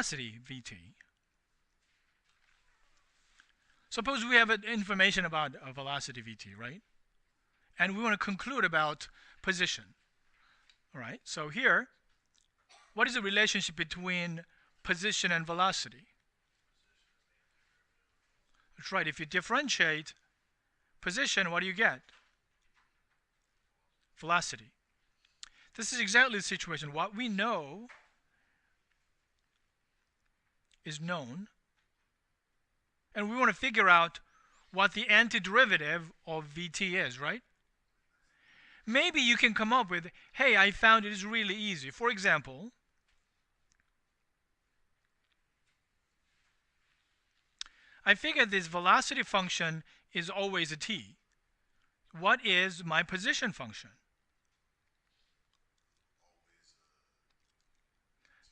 velocity vt. Suppose we have information about a velocity vt, right? And we want to conclude about position. All right, so here, what is the relationship between position and velocity? That's right, if you differentiate position, what do you get? Velocity. This is exactly the situation. What we know is known, and we want to figure out what the antiderivative of vt is, right? Maybe you can come up with, hey, I found it is really easy. For example, I figured this velocity function is always a t. What is my position function?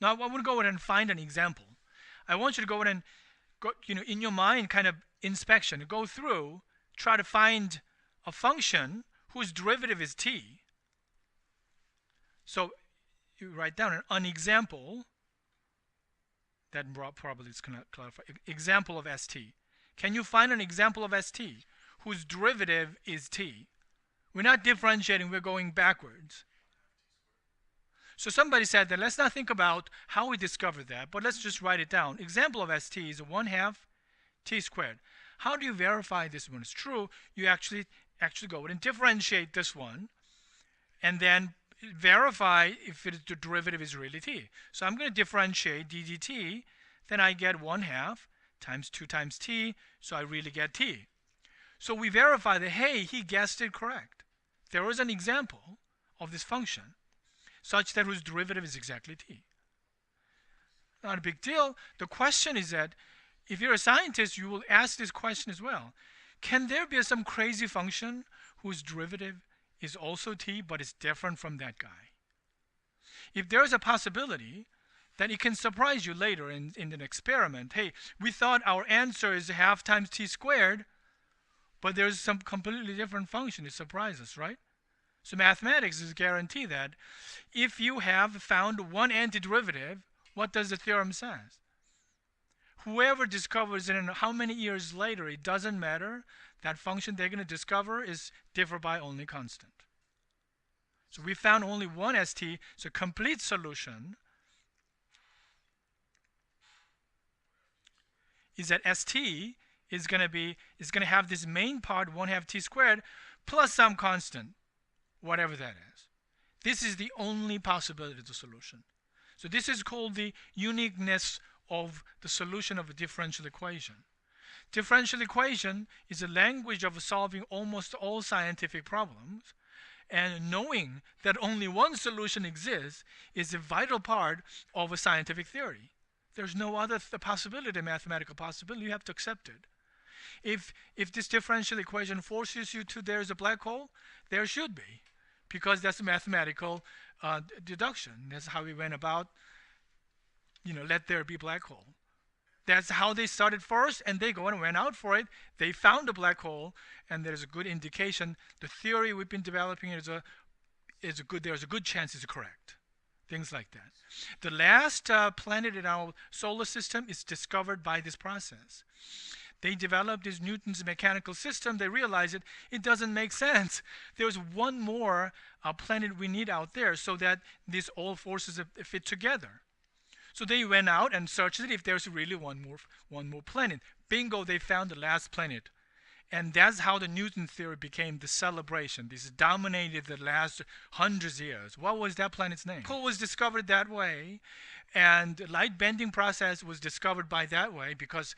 Now I want to go ahead and find an example. I want you to go ahead and go, in your mind, kind of inspection, go through, try to find a function whose derivative is t. So you write down an example. That probably is going to clarify. Example of st. Can you find an example of st whose derivative is t? We're not differentiating, we're going backwards. So somebody said that let's not think about how we discovered that, but let's just write it down. Example of st is 1/2 t squared. How do you verify this one is true? You actually go ahead and differentiate this one, and then verify if the derivative is really t. So I'm going to differentiate d dt, then I get 1/2 times 2 times t, so I really get t. So we verify that, hey, he guessed it correct. There is an example of this function such that whose derivative is exactly t. Not a big deal. The question is that if you're a scientist, you will ask this question as well. Can there be some crazy function whose derivative is also t, but it's different from that guy? If there's a possibility, then it can surprise you later in an experiment. Hey, we thought our answer is 1/2 times t squared, but there's some completely different function. It surprises us, right? So mathematics is a guarantee that if you have found one antiderivative, what does the theorem say? Whoever discovers it and how many years later, it doesn't matter. That function they're going to discover is differ by only constant. So we found only one st, so complete solution is that st is going to have this main part 1/2 t squared plus some constant, whatever that is. This is the only possibility of the solution. So this is called the uniqueness of the solution of a differential equation. Differential equation is a language of solving almost all scientific problems, and knowing that only one solution exists is a vital part of a scientific theory. There's no other possibility, mathematical possibility. You have to accept it. If this differential equation forces you to there's a black hole, there should be, because that's a mathematical deduction. That's how we went about, let there be black hole. That's how they started first, and they go and went out for it. They found a black hole, and there's a good indication the theory we've been developing there's a good chance it's correct. Things like that. The last planet in our solar system is discovered by this process. They developed this Newton's mechanical system. They realized it doesn't make sense. There's one more planet we need out there so that these all forces fit together. So they went out and searched it if there's really one more planet. Bingo, they found the last planet. And that's how the Newton theory became the celebration. This dominated the last hundreds of years. What was that planet's name? Coal was discovered that way, and the light bending process was discovered by that way, because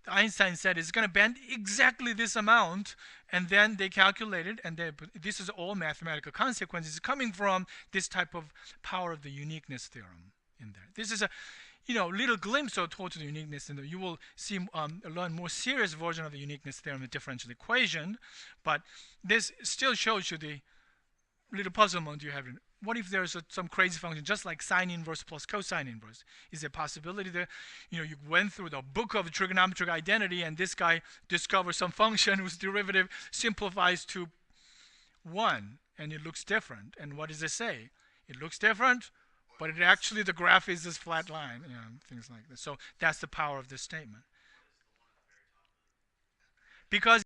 Einstein said it's going to bend exactly this amount, and then they calculated, and this is all mathematical consequences coming from this type of power of the uniqueness theorem in there. This is a little glimpse of total uniqueness, and you will see learn more serious version of the uniqueness theorem, the differential equation. But this still shows you the little puzzlement you have. What if there's some crazy function, just like sine inverse plus cosine inverse? Is there a possibility that you went through the book of trigonometric identity, and this guy discovers some function whose derivative simplifies to 1, and it looks different? And what does it say? It looks different, But it actually, the graph is this flat line, you know, things like this. So that's the power of this statement. Because